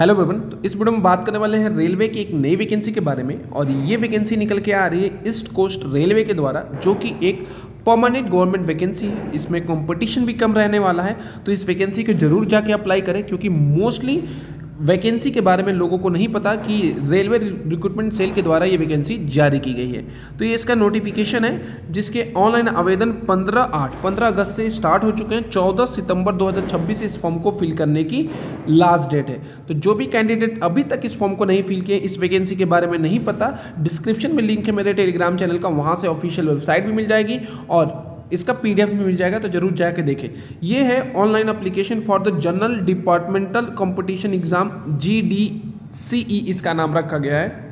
Hello everyone. तो इस video में बात करने वाले हैं रेलवे की एक नई वैकेंसी के बारे में। और ये वैकेंसी निकल के आ रही है ईस्ट कोस्ट रेलवे के द्वारा, जो कि एक परमानेंट गवर्नमेंट वैकेंसी है। इसमें कंपटीशन भी कम रहने वाला है, तो इस वैकेंसी को जरूर जाके अप्लाई करें, क्योंकि मोस्टली वैकेंसी के बारे में लोगों को नहीं पता कि रेलवे रिक्रूटमेंट सेल के द्वारा ये वैकेंसी जारी की गई है। तो ये इसका नोटिफिकेशन है, जिसके ऑनलाइन आवेदन 15 अगस्त से स्टार्ट हो चुके हैं। 14 सितंबर 2026 इस फॉर्म को फिल करने की लास्ट डेट है। तो जो भी कैंडिडेट अभी तक इस फॉर्म को नहीं फिल किए, इस वैकेंसी के बारे में नहीं पता, डिस्क्रिप्शन में लिंक है मेरे टेलीग्राम चैनल का, वहाँ से ऑफिशियल वेबसाइट भी मिल जाएगी और इसका पीडीएफ भी मिल जाएगा, तो जरूर जाके देखें। ये है online application for the general departmental competition exam, GDCE इसका नाम रखा गया है।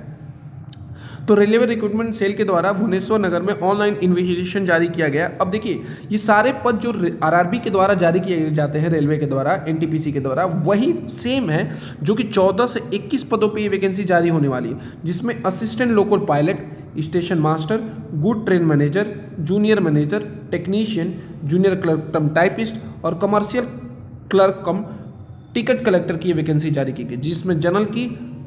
तो रेलवे रिक्रूटमेंट सेल के द्वारा भुवनेश्वर नगर में ऑनलाइन इन्विटेशन जारी किया गया। अब देखिए, ये सारे पद जो आरआरबी के द्वारा जारी किए जाते हैं, रेलवे के द्वारा, एनटीपीसी के द्वारा, वही सेम है, जो कि 14 से 21 पदों पे ये वैकेंसी जारी होने वाली है, जिसमें assistant local pilot, station master, good train manager, junior manager, technician, junior clerk cum typist और commercial clerk cum ticket collector की वैकेंसी जारी की गई, जिसमें जनरल की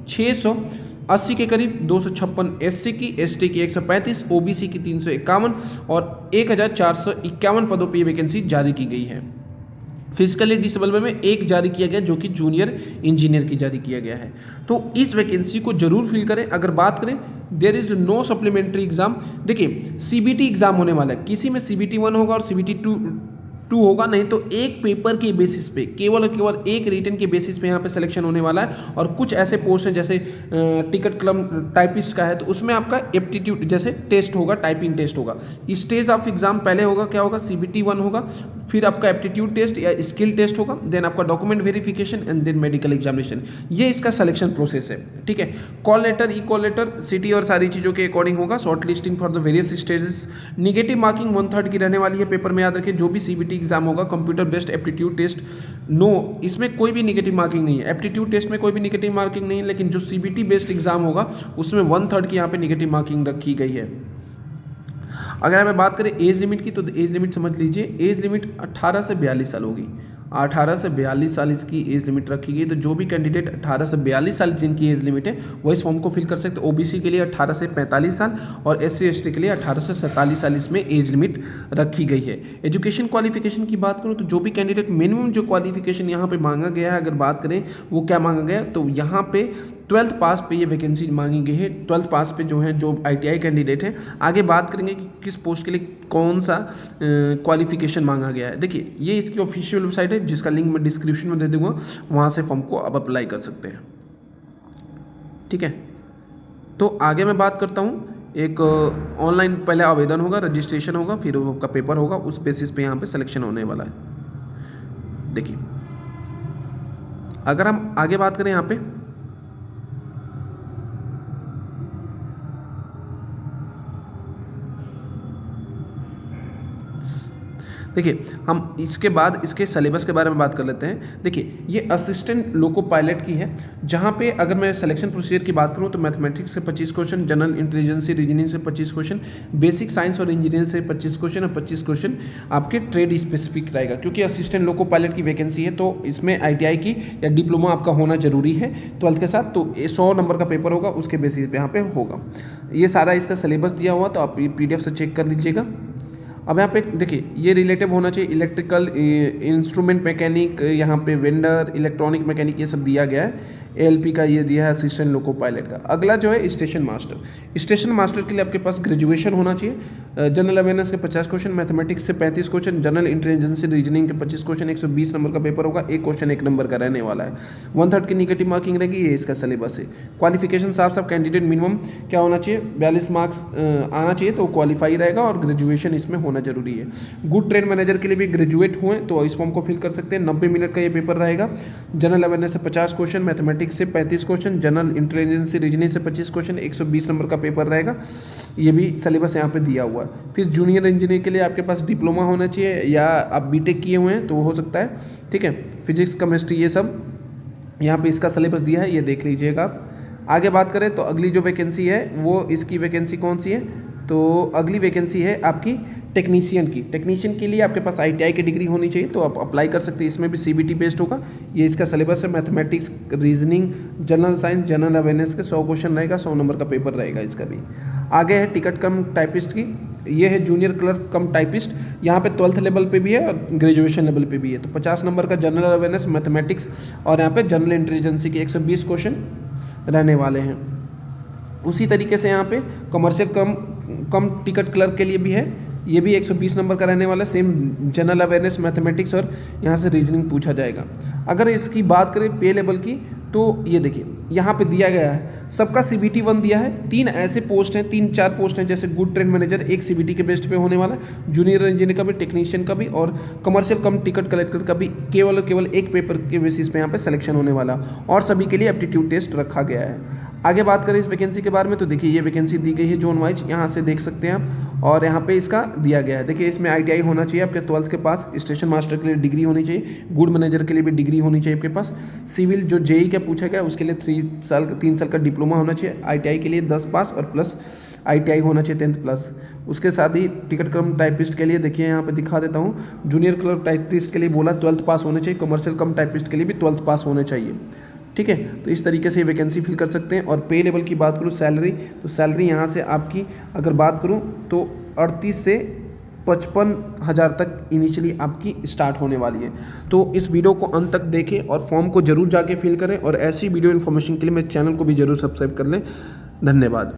680 के करीब, 256 SC की, ST की 135, OBC की 351 और 1451 पदों पर वैकेंसी जारी की गई है। फिजिकली डिसेबल में एक जारी किया गया, जो कि जूनियर इंजीनियर की जारी किया गया है। तो इस वैकेंसी को जरूर फिल करें। अगर बात करें, there is no supplementary exam. देखिए, CBT एग्जाम होने वाला है, किसी में CBT 1 होगा और CBT 2 होगा, नहीं तो एक पेपर के बेसिस पे, केवल और केवल एक रिटन के बेसिस पे यहाँ पे सिलेक्शन होने वाला है। और कुछ ऐसे पोस्ट हैं, जैसे टिकट क्लर्क टाइपिस्ट का है, तो उसमें आपका एप्टीट्यूड जैसे टेस्ट होगा, टाइपिंग टेस्ट होगा। स्टेज ऑफ एग्जाम पहले होगा, क्या होगा, CBT 1 होगा, फिर आपका एप्टीट्यूड टेस्ट या स्किल टेस्ट होगा, देन आपका document verification and then medical examination. ये इसका सिलेक्शन प्रोसेस है, ठीक है। Call letter, call letter, city और सारी चीज़ों के अकॉर्डिंग होगा। Short listing for the various stages. Negative marking 1/3 की रहने वाली है पेपर में, याद रखिए। जो भी CBT एग्जाम होगा, computer based aptitude test, no, इसमें कोई भी निगेटिव मार्किंग नहीं है। एप्टीट्यूड टेस्ट में कोई भी निगेटिव मार्किंग नहीं है, लेकिन जो CBT बेस्ड एग्जाम होगा उसमें 1/3 की यहाँ पे निगेटिव मार्किंग रखी गई है। अगर हमें बात करें एज लिमिट की, तो एज लिमिट समझ लीजिए, एज लिमिट 18 से 42 साल होगी। 18 से 42 साल इसकी एज लिमिट रखी गई। तो जो भी कैंडिडेट 18 से 42 साल जिनकी एज लिमिट है, वो इस फॉर्म को फिल कर सकते हैं। OBC के लिए 18 से 45 साल और SC ST के लिए 18 से 47 साल इसमें एज लिमिट रखी गई है। एजुकेशन क्वालिफिकेशन की बात करूँ, तो जो भी कैंडिडेट मिनिमम जो क्वालिफिकेशन यहाँ पे मांगा गया है, अगर बात करें वो क्या मांगा गया, तो यहाँ पे 12th पास पे ये वैकेंसी मांगी गई है। 12th पास पे जो है, जो ITI कैंडिडेट है। आगे बात करेंगे कि किस पोस्ट के लिए कौन सा क्वालिफिकेशन मांगा गया है। देखिए, ये इसकी ऑफिशियल वेबसाइट है, जिसका लिंक मैं डिस्क्रिप्शन में दे दूंगा, वहाँ से फॉर्म को आप अप्लाई कर सकते हैं, ठीक है। तो आगे मैं बात करता हूँ, एक ऑनलाइन पहले आवेदन होगा, रजिस्ट्रेशन होगा, फिर आपका पेपर होगा, उस बेसिस पे यहाँ पे सिलेक्शन होने वाला है। देखिए, अगर हम आगे बात करें यहाँ पे, देखिए, हम इसके बाद इसके सिलेबस के बारे में बात कर लेते हैं। देखिए, ये असिस्टेंट लोको पायलट की है, जहाँ पे अगर मैं सिलेक्शन प्रोसीजर की बात करूँ, तो मैथमेटिक्स से 25 क्वेश्चन, जनरल इंटेलिजेंस रीजनिंग से 25 क्वेश्चन, बेसिक साइंस और इंजीनियरिंग से 25 क्वेश्चन और 25 क्वेश्चन आपके ट्रेड स्पेसिफिक रहेगा। क्योंकि असिस्टेंट लोको पायलट की वैकेंसी है, तो इसमें ITI की या डिप्लोमा आपका होना जरूरी है 12th के साथ। तो 100 नंबर का पेपर होगा, उसके बेसिस पे यहाँ पे होगा। ये सारा इसका सिलेबस दिया हुआ, तो आप PDF से चेक कर लीजिएगा। अब यहाँ पे देखिए, ये रिलेटिव होना चाहिए, इलेक्ट्रिकल इंस्ट्रूमेंट मैकेनिक, यहाँ पे वेंडर, इलेक्ट्रॉनिक मैकेनिक, ये सब दिया गया है। ALP का ये दिया है, असिस्टेंट लोको पायलट का। अगला जो है स्टेशन मास्टर। स्टेशन मास्टर के लिए आपके पास ग्रेजुएशन होना चाहिए। जनरल अवेयरनेस के 50 क्वेश्चन, मैथमेटिक्स से 35 क्वेश्चन, जनरल इंटेलिजेंस रीजनिंग के 25 क्वेश्चन, 120 नंबर का पेपर होगा। एक क्वेश्चन 1 नंबर का रहने वाला है। 1/3 की निगेटिव मार्किंग रहेगी। ये इसका सिलेबस है। क्वालिफिकेशन साफ साफ कैंडिडेट मिनिमम क्या होना चाहिए, 42 मार्क्स आना चाहिए, तो क्वालिफाई रहेगा, और ग्रेजुएशन इसमें होना जरूरी है। गुड ट्रेन मैनेजर के लिए भी ग्रेजुएट हुए तो इस फॉर्म को फिल कर सकते हैं। 90 मिनट का ये पेपर रहेगा। जनरल अवेयरनेस से 50 क्वेश्चन, मैथमेटिक्स से 35 क्वेश्चन, जनरल इंटेलिजेंस रीजनिंग से 25 क्वेश्चन, 120 नंबर का पेपर रहेगा। ये भी सिलेबस यहाँ पे दिया हुआ है। फिर जूनियर इंजीनियर के लिए आपके पास डिप्लोमा होना चाहिए, या आप BTech किए हुए हैं तो हो सकता है, ठीक है। फिजिक्स, केमिस्ट्री, ये सब यहाँ पे इसका सिलेबस दिया है, ये देख लीजिएगा आप। आगे बात करें तो अगली जो वैकेंसी है, वो इसकी वैकेंसी कौन सी है, तो अगली वैकेंसी है आपकी टेक्नीशियन की। टेक्नीशियन के लिए आपके पास ITI की डिग्री होनी चाहिए, तो आप अप्लाई कर सकते हैं। इसमें भी CBT बेस्ड होगा। ये इसका सिलेबस है, mathematics, reasoning, general science, general awareness के 100 क्वेश्चन रहेगा, 100 नंबर का पेपर रहेगा इसका भी। आगे है टिकट कम टाइपिस्ट की। ये है जूनियर क्लर्क कम टाइपिस्ट। यहाँ पे 12th लेवल पे भी है और ग्रेजुएशन लेवल पे भी है। तो 50 नंबर का जनरल अवेयरनेस, मैथमेटिक्स और यहाँ पे जनरल इंटेलिजेंसी के 120 क्वेश्चन रहने वाले हैं। उसी तरीके से यहाँ पे कमर्शियल कम टिकट क्लर्क के लिए भी है। ये भी 120 नंबर का रहने वाला है। सेम जनरल अवेयरनेस, मैथमेटिक्स और यहाँ से रीजनिंग पूछा जाएगा। अगर इसकी बात करें पे लेवल की, तो ये देखिए यहाँ पे दिया गया है, सबका CBT 1 दिया है। 3 ऐसे पोस्ट हैं, 3-4 पोस्ट हैं, जैसे गुड ट्रेन मैनेजर एक CBT के बेस्ट पे होने वाला है, जूनियर इंजीनियर का भी, टेक्नीशियन का भी और कमर्शियल कम टिकट कलेक्टर का भी केवल एक पेपर के बेसिस पे यहाँ पे सिलेक्शन होने वाला, और सभी के लिए एप्टीट्यूड टेस्ट रखा गया है। आगे बात करें इस वैकेंसी के बारे में, तो देखिए ये वैकेंसी दी गई है जोन वाइज, यहाँ से देख सकते हैं आप, और यहाँ पे इसका दिया गया है। देखिए इसमें ITI होना चाहिए आपके 12th के पास, स्टेशन मास्टर के लिए डिग्री होनी चाहिए, गुड मैनेजर के लिए भी डिग्री होनी चाहिए आपके पास, सिविल जो JEE का पूछा गया उसके लिए 3 साल का डिप्लोमा होना चाहिए, ITI के लिए 10 पास और प्लस ITI होना चाहिए 10th प्लस। उसके साथ ही टिकट कम टाइपिस्ट के लिए देखिए यहाँ पे दिखा देता हूँ, जूनियर क्लर्क टाइपिस्ट के लिए बोला 12th पास होने चाहिए, कमर्शियल कम टाइपिस्ट के लिए भी 12th पास होने चाहिए। ठीक है, तो इस तरीके से ये वैकेंसी फिल कर सकते हैं। और पे लेवल की बात करूँ, सैलरी, तो सैलरी यहाँ से आपकी अगर बात करूँ तो 38 से 55,000 तक इनिशियली आपकी स्टार्ट होने वाली है। तो इस वीडियो को अंत तक देखें और फॉर्म को जरूर जाके फिल करें, और ऐसी वीडियो इन्फॉर्मेशन के लिए मेरे चैनल को भी जरूर सब्सक्राइब कर लें। धन्यवाद।